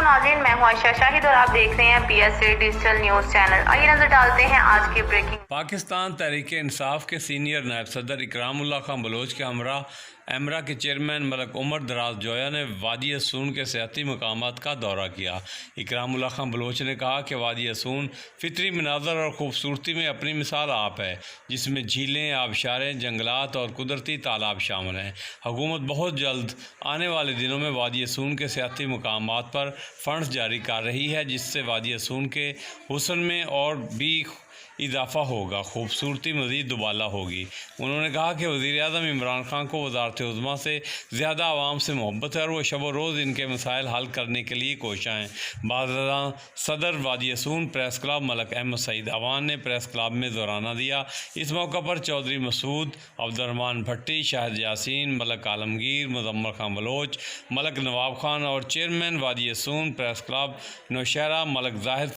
علیکم ناظرین، میں ہوں عائشہ شاہد اور آپ دیکھ رہے ہیں PSA ڈیجیٹل نیوز چینل۔ آئیے نظر ڈالتے ہیں آج کی بریکنگ۔ پاکستان تحریک انصاف کے سینئر نائب صدر اکرام اللہ خان بلوچ کے ہمراہ ایمرا کے چیئرمین ملک عمر دراز جویا نے وادی اسون کے سیاحتی مقامات کا دورہ کیا۔ اکرام اللہ خان بلوچ نے کہا کہ وادی اسون فطری مناظر اور خوبصورتی میں اپنی مثال آپ ہے، جس میں جھیلیں، آبشاریں، جنگلات اور قدرتی تالاب شامل ہیں۔ حکومت بہت جلد آنے والے دنوں میں وادی اسون کے سیاحتی مقامات پر فنڈز جاری کر رہی ہے، جس سے وادی اسون کے حسن میں اور بھی اضافہ ہوگا، خوبصورتی مزید دوبالا ہوگی۔ انہوں نے کہا کہ وزیر اعظم عمران خان کو وزارت عظمیٰ سے زیادہ عوام سے محبت ہے اور وہ شب و روز ان کے مسائل حل کرنے کے لیے کوشاں ہیں۔ باضابطہ صدر وادی اسون پریس کلب ملک احمد سعید اوان نے پریس کلب میں دورانہ دیا۔ اس موقع پر چودھری مسعود، عبدالرحمان بھٹی، شاہد یاسین، ملک عالمگیر، مزمل خان بلوچ، ملک نواب خان اور چیئرمین وادی اسون پریس کلب نوشہرہ ملک زاہد